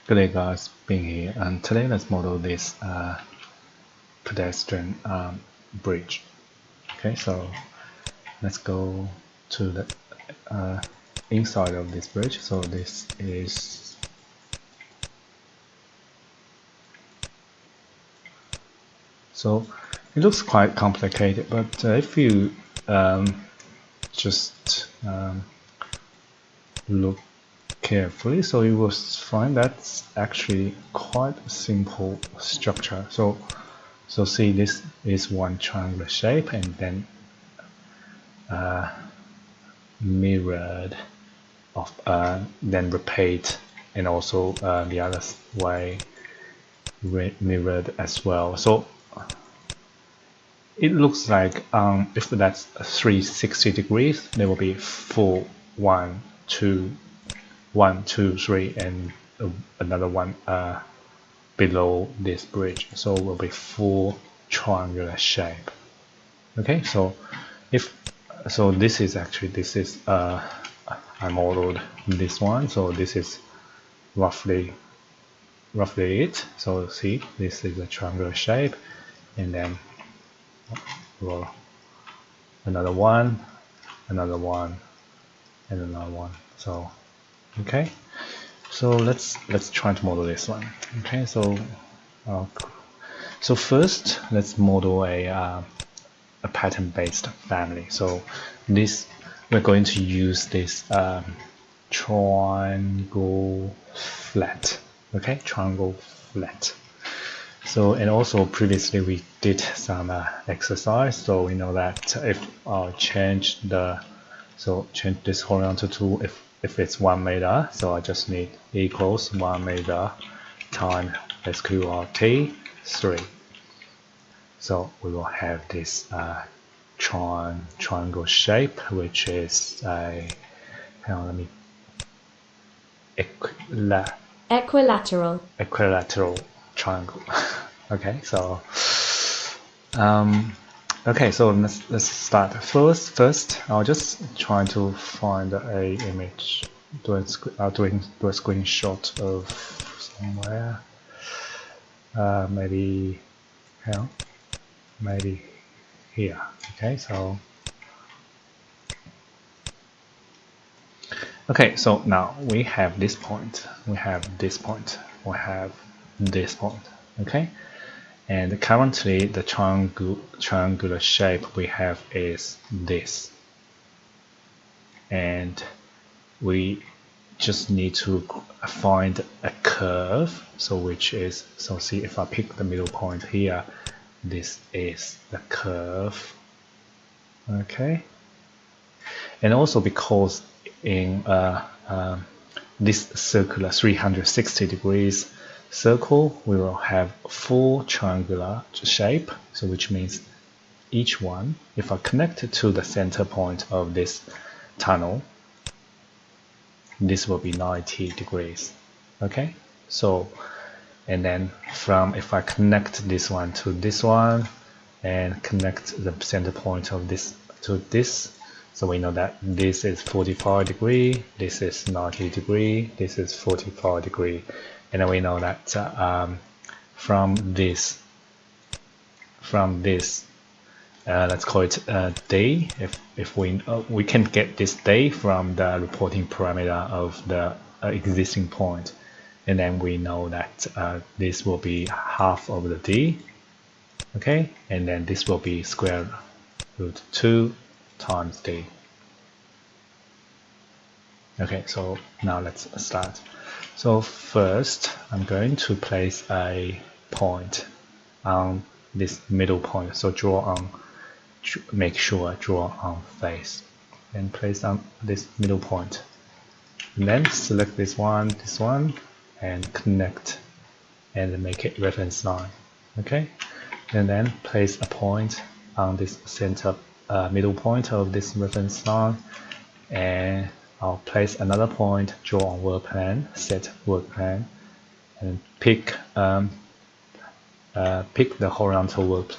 Good day guys, being here, and today let's model this pedestrian bridge. Okay, so let's go to the inside of this bridge. So this is it looks quite complicated, but if you just look carefully, so you will find that's actually quite a simple structure. So see, this is one triangular shape, and then mirrored of then repeat, and also the other way mirrored as well. So it looks like if that's 360 degrees, there will be 4, 1, 2, 1, 2, 3, and another one below this bridge. So it will be 4 triangular shape. Okay, so this is I modeled this one, so this is roughly it. So see, this is a triangular shape, and then well, another one, and another one. So okay, so let's try to model this one. Okay, so first let's model a pattern-based family. So this, we're going to use this triangle flat. Okay, triangle flat. So, and also previously we did some exercise, so we know that if change this horizontal to if it's 1 meter, so I just need equals 1 meter times SQRT 3. So we will have this triangle shape, which is a, hang on, let me, equilateral triangle. Okay, so okay, so let's start. First, I'll just try to find a image, do a screenshot of somewhere. Maybe, hang on, maybe here. Okay, so okay, so now we have this point, we have this point, we have this point. Okay, and currently the triangular shape we have is this, and we just need to find a curve, so which is, so see, if I pick the middle point here, this is the curve. Okay, and also because in this circular 360 degrees circle, we will have 4 triangular shape, so which means each one, if I connect it to the center point of this tunnel, this will be 90 degrees. Okay, so, and then if I connect this one to this one and connect the center point of this to this, so we know that this is 45 degree, this is 90 degree, this is 45 degree, and then we know that from this let's call it day, if we can get this day from the reporting parameter of the existing point, and then we know that this will be half of the d. Okay, and then this will be square root 2 times d. Okay, so now let's start. So first I'm going to place a point on this middle point, so make sure I draw on face and place on this middle point, and then select this one, and connect and make it reference line. Okay, and then place a point on this center middle point of this reference line, and I'll place another point, draw on work plan, set work plan, and pick the horizontal work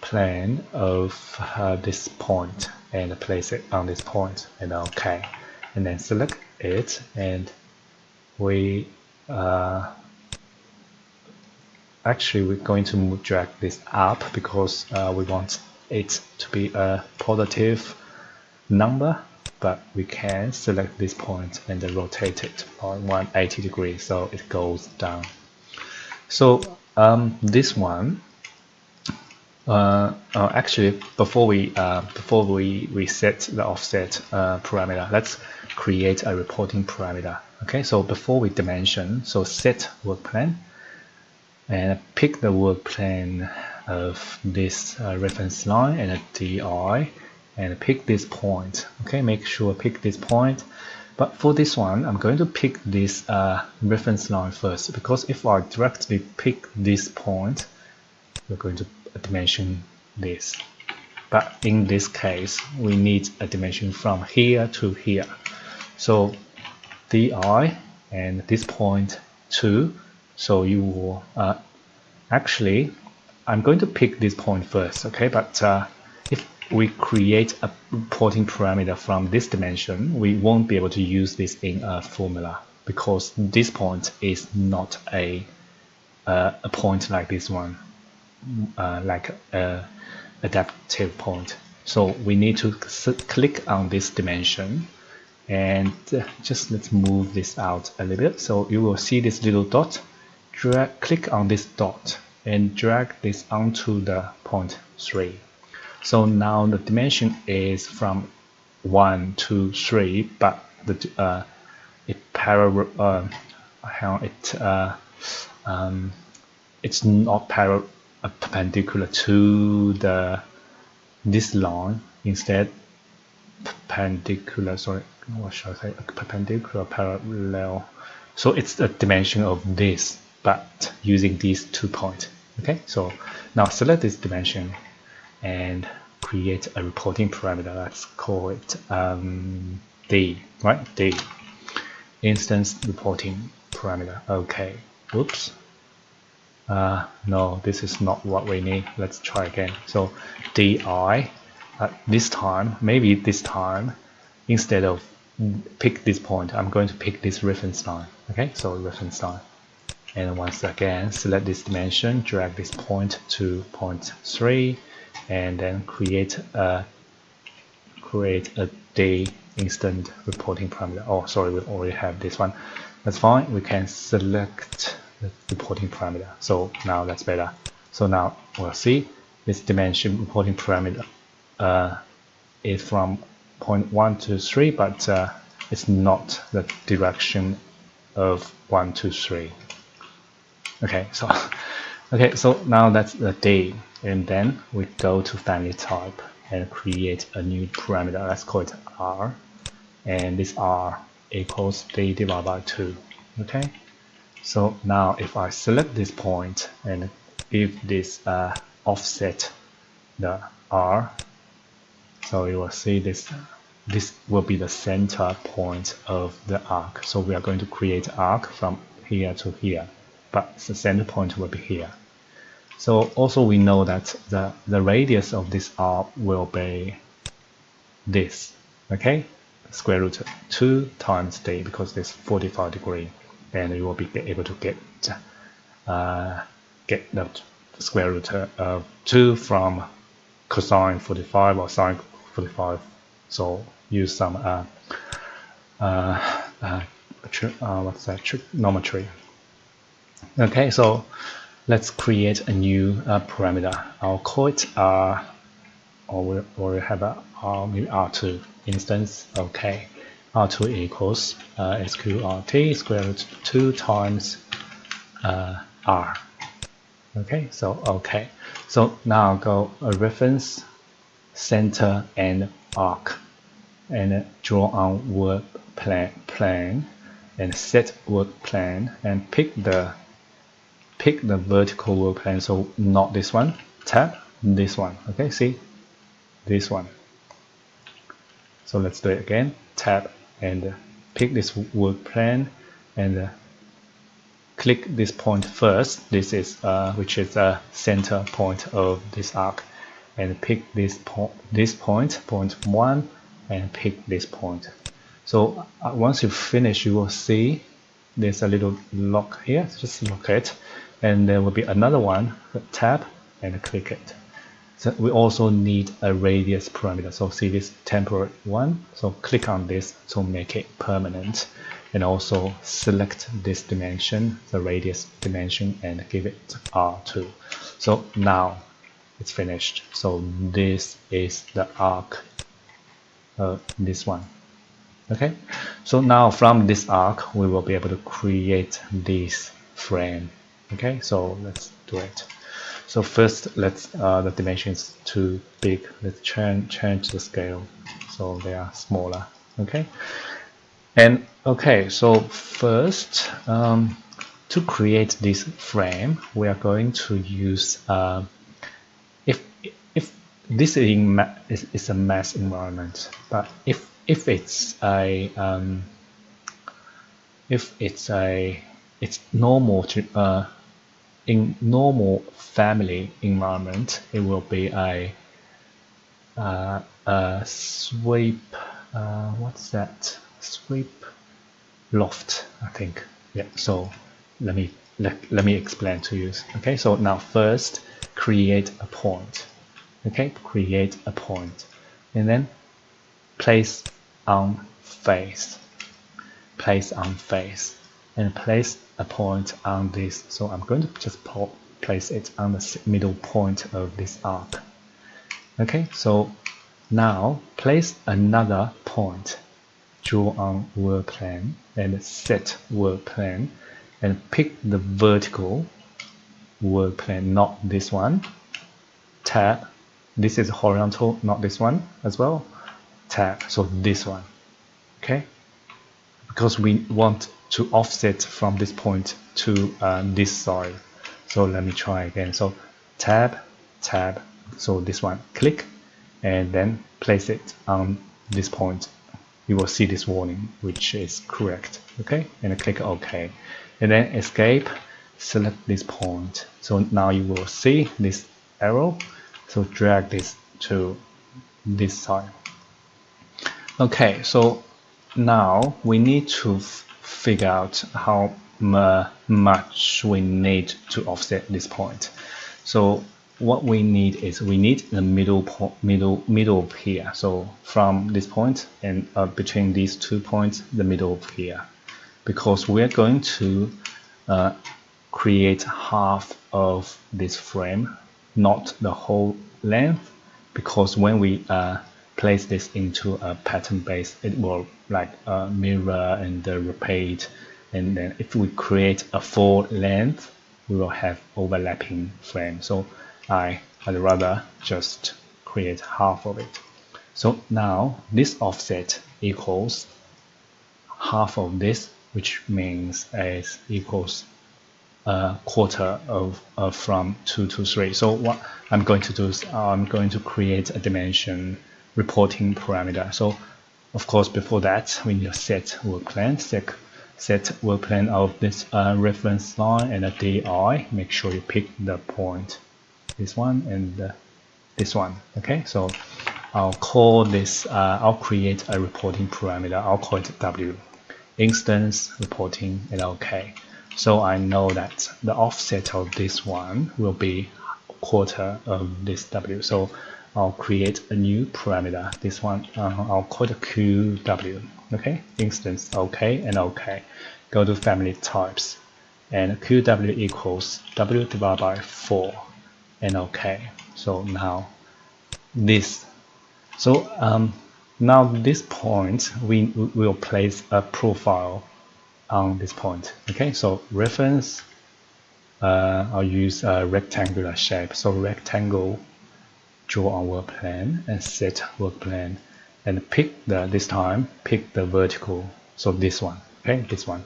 plan of this point and place it on this point, and OK, and then select it, and we actually we're going to drag this up because we want it to be a positive number, but we can select this point and then rotate it on 180 degrees so it goes down. So this one actually before we set the offset parameter, let's create a reporting parameter. Okay, so before we dimension, so set work plane and pick the work plane of this reference line and a DI and pick this point. Okay, make sure pick this point. But for this one, I'm going to pick this reference line first, because if I directly pick this point, we're going to dimension this. But in this case, we need a dimension from here to here. So DI and this point 2. So you will actually, I'm going to pick this point first, okay? But if we create a reporting parameter from this dimension, we won't be able to use this in a formula because this point is not a point like this one, like a adaptive point. So we need to click on this dimension and just let's move this out a little bit. So you will see this little dot. Click on this dot and drag this onto the point 3. So now the dimension is from 1 to 3, but the it's not perpendicular to this line. Instead, perpendicular. Sorry, what should I say? Perpendicular parallel. So it's the dimension of this, but using these 2 points. Okay, so now select this dimension and create a reporting parameter. Let's call it D, right? D, instance reporting parameter. Okay, oops. No, this is not what we need. Let's try again. So DI, this time, maybe this time, instead of pick this point, I'm going to pick this reference line. Okay, so reference line. And once again, select this dimension, drag this point to point 3, and then create a D instant reporting parameter. Oh, sorry, we already have this one. That's fine. We can select the reporting parameter. So now that's better. So now we'll see this dimension reporting parameter is from point 1 to 3, but it's not the direction of 1 to 3. Okay, so now that's the D, and then we go to family type and create a new parameter. Let's call it R, and this R equals D divided by 2. Okay, so now if I select this point and give this offset the R, so you will see this will be the center point of the arc. So we are going to create arc from here to here, but the center point will be here. So also we know that the radius of this arc will be this, okay? Square root 2 times D, because this 45 degree, and you will be able to get the square root of 2 from cosine 45 or sine 45. So use some what's that, trigonometry. Okay, so let's create a new parameter. I'll call it R, or we have a maybe R2 instance. Okay, R2 equals SQRT square root 2 times R. Okay, so now go a reference, center, and arc, and draw on work plane and set work plane and pick the vertical work plane. So not this one, tap this one. Okay, see this one. So let's do it again. Tap and pick this work plane and click this point first. This is which is the center point of this arc, and pick this point 1, and pick this point. So once you finish, you will see there's a little lock here, just lock it, and there will be another one, tab and click it. So we also need a radius parameter. So see this temporary one, so click on this to make it permanent, and also select this dimension, the radius dimension, and give it R2. So now it's finished. So this is the arc of this one. Okay, so now from this arc we will be able to create this frame. Okay, so let's do it. So first, let's the dimension is too big. Let's change the scale so they are smaller. Okay, and okay, so first to create this frame, we are going to use if this is a mesh environment, but if it's a it's normal to in normal family environment, it will be a sweep. What's that? Sweep loft, I think. Yeah. So let me explain to you. Okay. So now first create a point. Okay. Create a point, and then place on face. Place on face, and place a point on this. So I'm going to just place it on the middle point of this arc. Okay, so now place another point, draw on world plane and set world plane, and pick the vertical world plane, not this one. Tab, this is horizontal, not this one as well. Tab, so this one. Okay, because we want to offset from this point to this side. So let me try again. So tab, tab, so this one, click, and then place it on this point. You will see this warning, which is correct. Okay, and click OK, and then escape, select this point. So now you will see this arrow, so drag this to this side. Okay, so now we need to figure out how much we need to offset this point. So what we need is we need the middle here. So from this point and between these 2 points, the middle here, because we're going to create half of this frame, not the whole length, because when we place this into a pattern base, it will like mirror and repeat, and then if we create a full length, we will have overlapping frame. So I'd rather just create half of it. So now this offset equals half of this, which means it equals a quarter of from 2 to 3. So what I'm going to do is I'm going to create a dimension reporting parameter. So of course before that we need to set work plane, set work plane of this reference line and a DI. Make sure you pick the point, this one and this one. Okay, so I'll call this I'll create a reporting parameter. I'll call it W, instance reporting, and OK. So I know that the offset of this one will be a quarter of this W. So I'll create a new parameter. This one I'll call it QW. Okay, instance OK and OK. Go to family types, and QW equals W divided by 4 and OK. So now this. So now this point we will place a profile on this point. Okay, so reference, I'll use a rectangular shape. So rectangle, draw on work plane and set work plane, and pick this time pick the vertical. So this one, okay, this one,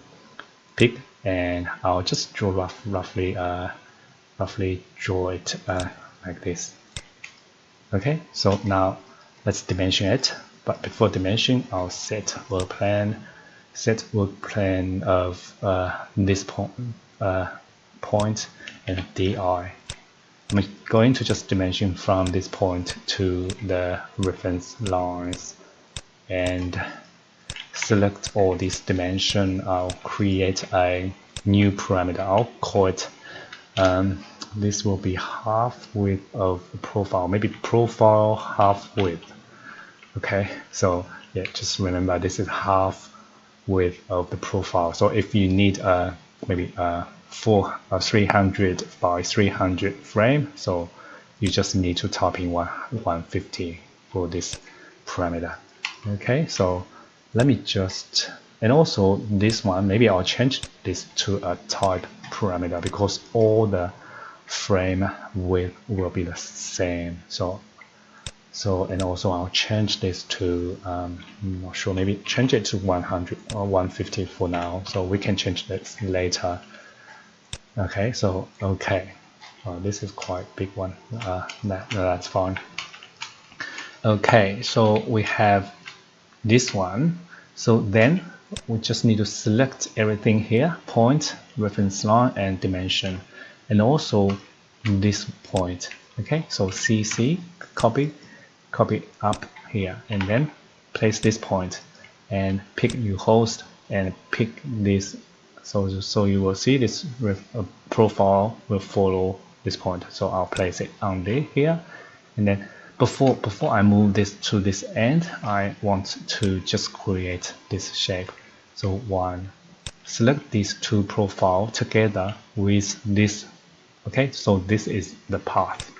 pick, and I'll just draw roughly draw it like this. Okay, so now let's dimension it. But before dimension, I'll set work plane. Set work plane of this point and DI. I'm going to just dimension from this point to the reference lines and select all these dimension. I'll create a new parameter. I'll call it this will be half width of the profile, maybe profile half width. Okay, so yeah, just remember this is half width of the profile. So if you need maybe a 300 by 300 frame, so you just need to type in 150 for this parameter. Okay, so let me just, and also this one, maybe I'll change this to a type parameter because all the frame width will be the same. So and also I'll change this to I'm not sure, maybe change it to 100 or 150 for now, so we can change this later. Okay, so okay, this is quite big one. That's fine. Okay, so we have this one. So then we just need to select everything here: point, reference line, and dimension, and also this point. Okay, so CC, copy up here, and then place this point, and pick new host, and pick this. So you will see this profile will follow this point. So I'll place it on here, and then before I move this to this end, I want to just create this shape. So select these two profiles together with this. Okay, so this is the path,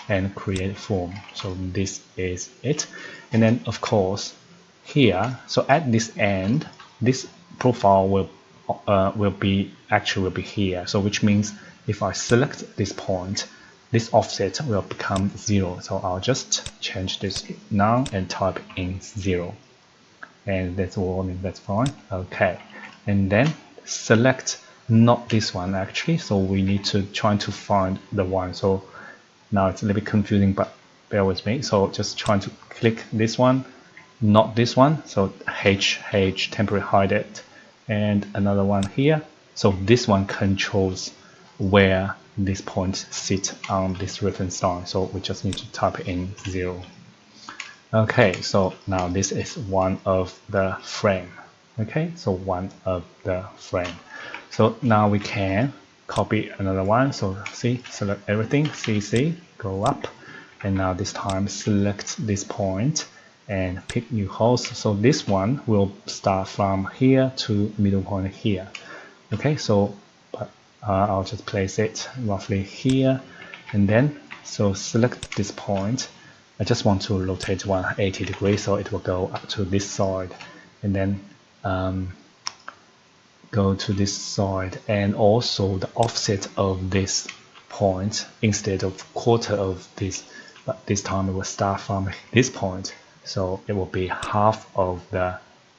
and create form. So this is it. And then of course here, so at this end, this profile will be here. So which means if I select this point, this offset will become 0. So I'll just change this now and type in 0. And that's all, that's fine. Okay. And then select not this one actually. So we need to try to find the one. So now it's a little bit confusing, but bear with me. So just trying to click this one, not this one. So H temporary hide it, and another one here. So this one controls where this point sits on this reference line. So we just need to type in 0. Okay, so now this is one of the frame. Okay, so one of the frame. So now we can copy another one. So see, select everything, CC, go up, and now this time select this point and pick new host. So this one will start from here to middle point here. Okay, so I'll just place it roughly here, and then so select this point. I just want to rotate 180 degrees, so it will go up to this side, and then go to this side, and also the offset of this point, instead of quarter of this, but this time it will start from this point, so it will be half of the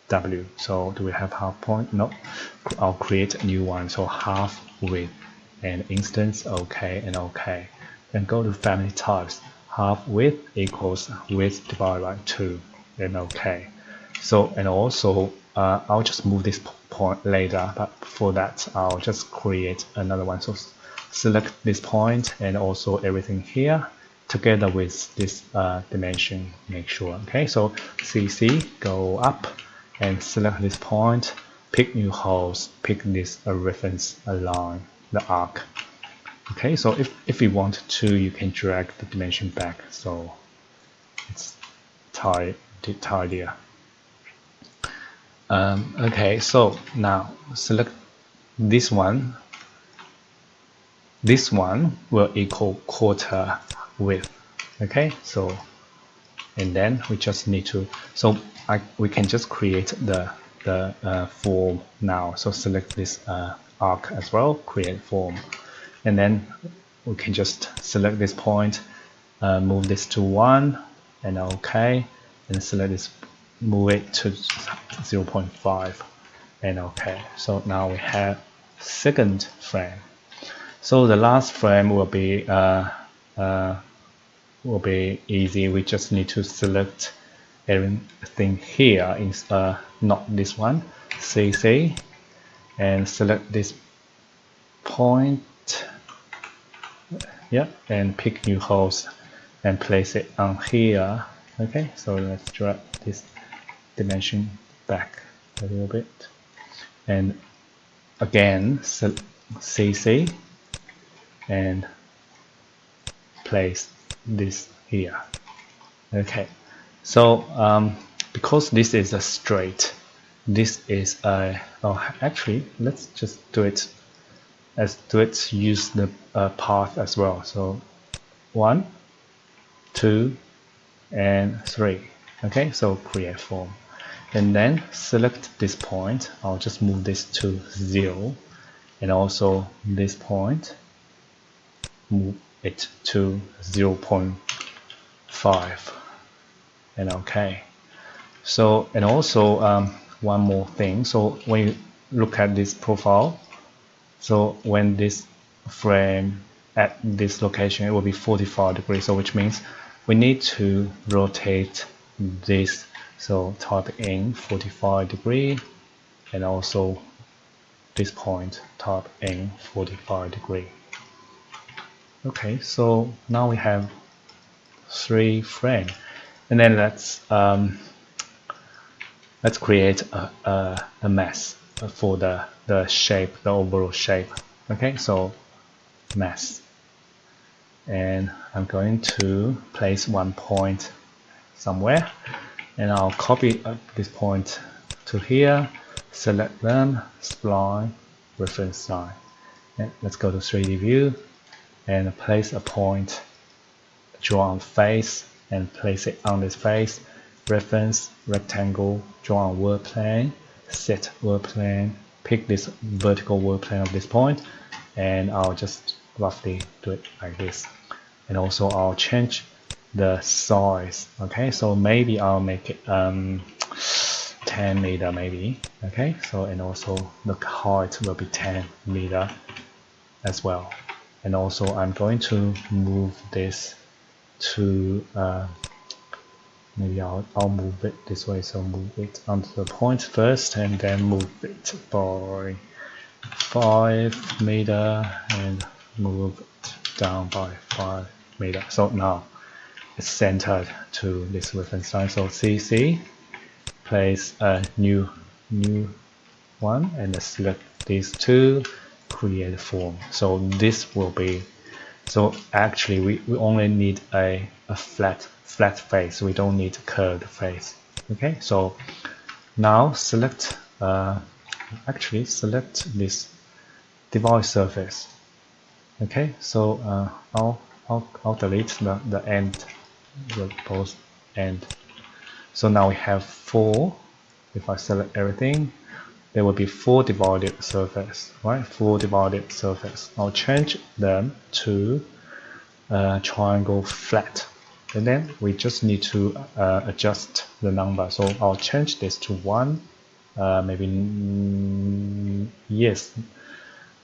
W. So do we have half point? No. I'll create a new one, so half width, and instance, okay, and okay. Then go to family types, half width equals width divided by 2, then okay. So, and also I'll just move this point later, but for that I'll just create another one. So select this point and also everything here together with this dimension, make sure. Okay, so CC, go up and select this point, pick new host, pick this reference line, the arc. Okay, so if you want to, you can drag the dimension back so it's tidier. Okay, so now select this one. This one will equal quarter width. Okay, so and then we just need to, so we can just create the form now. So select this arc as well, create form, and then we can just select this point, move this to 1, and okay, and select this, move it to 0.5, and okay. So now we have second frame. So the last frame will be easy. We just need to select everything here, not this one, CC, and select this point, yeah, and pick new host and place it on here. Okay, so let's drag this dimension back. a little bit, and again CC and place this here. Okay, so because this is a straight, this is a, oh, actually let's just do it use the path as well. So 1, 2, and 3. Okay, so create form, and then select this point. I'll just move this to 0, and also this point, move it to 0.5, and okay. So, and also one more thing. So when you look at this profile, so when this frame at this location, it will be 45 degrees. So which means we need to rotate this. So type in 45 degree, and also this point type in 45 degree. Okay, so now we have 3 frames, and then let's create a mass for the shape, the overall shape. Okay, so mass, and I'm going to place 1 point somewhere, and I'll copy this point to here, select them, spline, reference line, and let's go to 3D view and place a point, draw on face and place it on this face, reference rectangle, draw on world plane, set world plane, pick this vertical world plane of this point, and I'll just roughly do it like this. And also I'll change the size. Okay, so maybe I'll make it 10 meter maybe. Okay, so, and also the height will be 10 meter as well. And also I'm going to move this to maybe I'll move it this way, so move it onto the point first and then move it by 5 meter and move it down by 5 meter. So now it's centered to this reference line. So CC, place a new one, and select these two, create form. So this will be, so actually we only need a flat face. We don't need a curved face. Okay, so now select actually select this divide surface. Okay, so I'll delete the end, the both end. So now we have 4. If I select everything, there will be 4 divided surface, right? 4 divided surface. I'll change them to triangle flat, and then we just need to adjust the number. So I'll change this to 1, maybe, yes,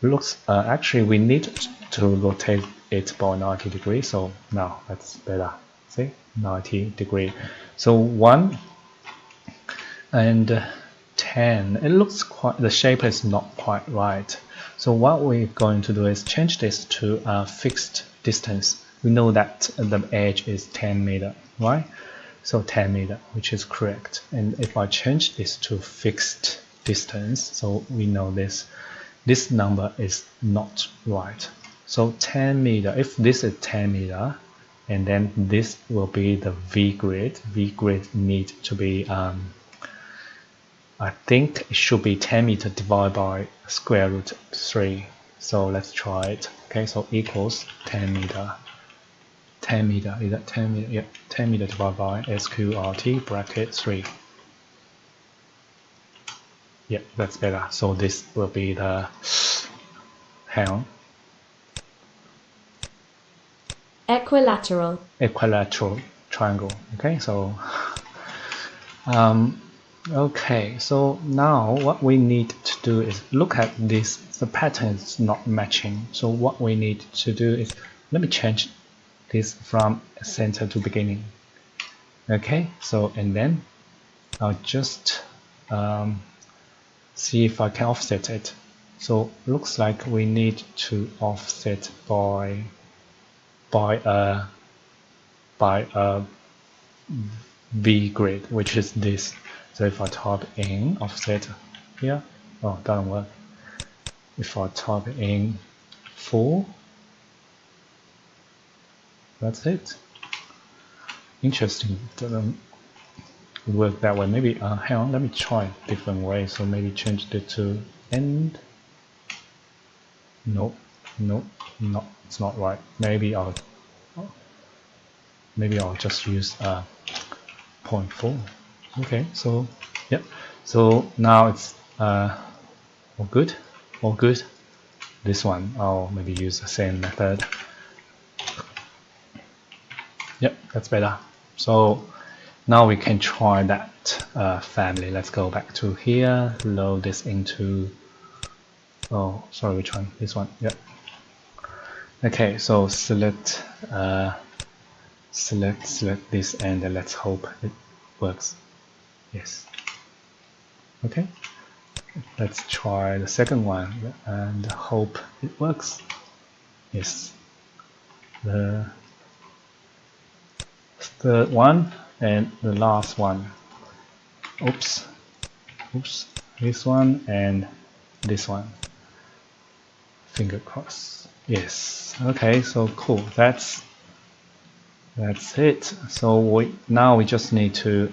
looks actually we need to rotate it by 90 degrees. So now that's better. See, 90 degree. So 1 and 10. It looks quite, the shape is not quite right. So what we're going to do is change this to a fixed distance. We know that the edge is 10 meter, right? So 10 meter, which is correct. And if I change this to fixed distance, so we know this number is not right. So 10 meter, if this is 10 meter, and then this will be the V grid. V grid need to be, I think it should be 10 meter divided by square root 3. So let's try it. Okay, so equals 10 meter. 10 meter, is that 10 meter? Yeah, 10 meter divided by sqrt bracket 3. Yeah, that's better. So this will be the, hang on, equilateral triangle. Okay, so okay, so now what we need to do is look at this. The pattern is not matching. So what we need to do is, let me change this from center to beginning. Okay, so, and then I'll just see if I can offset it. So looks like we need to offset by a V grid, which is this. So if I type in offset here, oh, it doesn't work. If I type in 4, that's it. Interesting, it doesn't work that way. Maybe, hang on, let me try a different way. So maybe change it to end. Nope, nope, no, it's not right. Maybe I'll just use 0.4. Okay, so yep. So now it's all good, all good. This one I'll maybe use the same method. Yep, that's better. So now we can try that family. Let's go back to here, load this into, oh sorry, which one? This one. Yep. Okay, so select this, and let's hope it works. Yes. Okay, let's try the second one and hope it works. Yes. The third one and the last one. Oops, this one and this one. Finger crossed. Yes. Okay, so cool. That's it. So now we just need to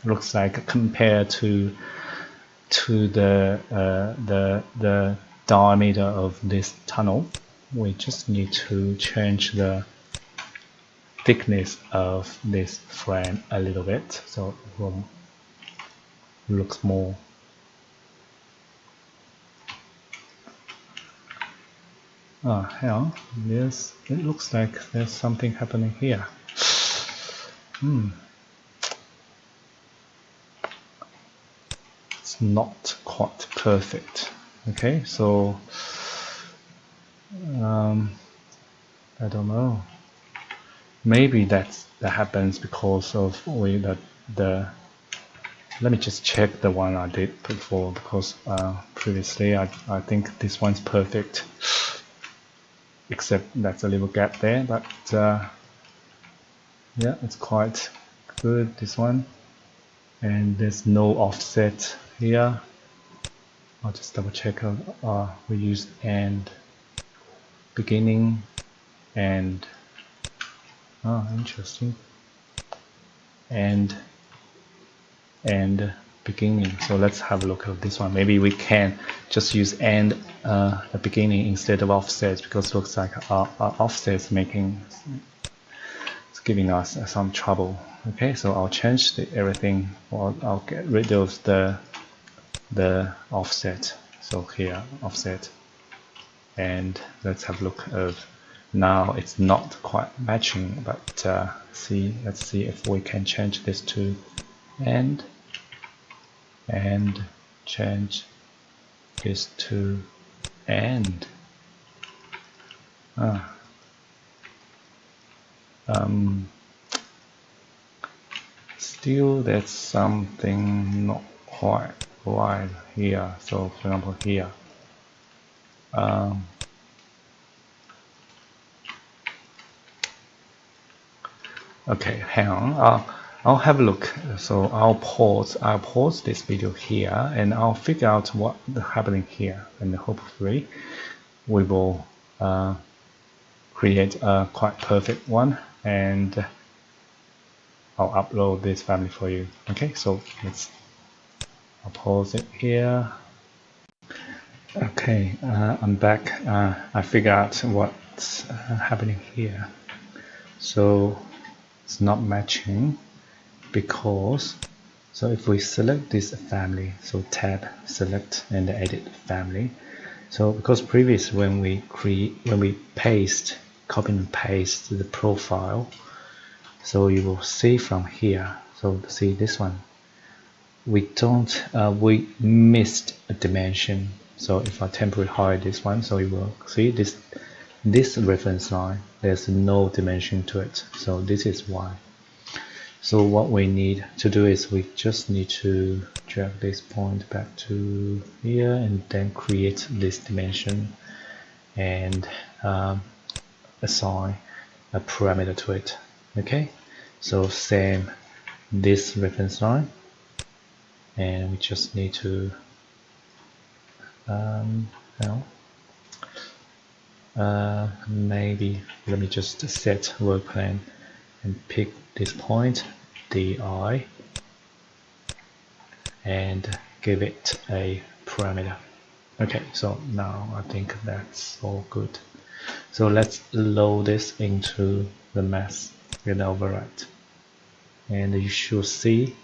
looks like compare to the diameter of this tunnel. We just need to change the thickness of this frame a little bit, so it will looks more. Oh, hang on. Yes, it looks like there's something happening here. It's not quite perfect. Okay, so I don't know. Maybe that happens because of the. Let me just check the one I did before, because previously I think this one's perfect, except that's a little gap there. But yeah, it's quite good, this one, and there's no offset here. I'll just double check. We used and beginning and interesting, and beginning. So let's have a look at this one. Maybe we can just use and the beginning instead of offsets, because it looks like our offsets it's giving us some trouble. Okay, so I'll change everything, or I'll get rid of the offset. So here, offset, and let's have a look of. Now it's not quite matching, but let's see if we can change this to and change this to and. Still there's something not quite right here. So for example here, okay, hang on. I'll have a look. So I'll pause this video here, and I'll figure out what's happening here, and hopefully we will create a quite perfect one, and I'll upload this family for you. Okay, so I'll pause it here. Okay, I'm back. I figured out what's happening here. So it's not matching because, so if we select this family, so tab, select and edit family. So because previous when we copy and paste the profile, so you will see from here. So see this one, we missed a dimension. So if I temporarily hide this one, so you will see this reference line, there's no dimension to it. So this is why. So what we need to do is we just need to drag this point back to here, and then create this dimension and assign a parameter to it. Okay, so same this reference line, and we just need to maybe let me just set work plane and pick this point DI and give it a parameter. Okay, so now I think that's all good. So let's load this into the mass with override. And you should see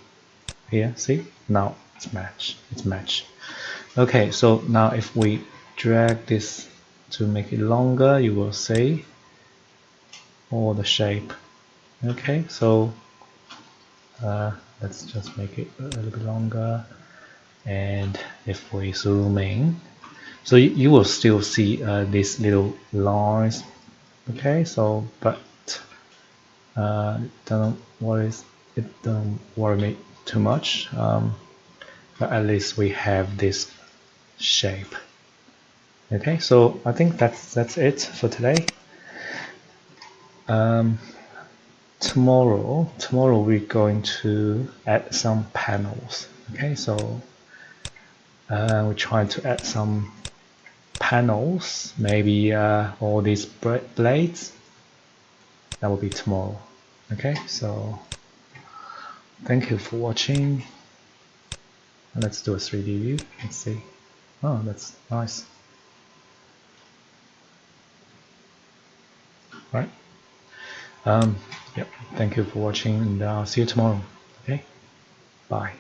here, see? Now it's matched. Okay, so now if we drag this to make it longer, you will see all the shape. Okay, so let's just make it a little bit longer. And if we zoom in, so you will still see these little lines. Okay, so but don't worry me too much. But at least we have this shape. Okay, so I think that's it for today. Tomorrow we're going to add some panels. Okay, so we're trying to add some panels, maybe all these blades. That will be tomorrow. Okay, so thank you for watching. Let's do a 3D view. Let's see. Oh, that's nice. Right. Yep. Thank you for watching, and I'll see you tomorrow. Okay. Bye.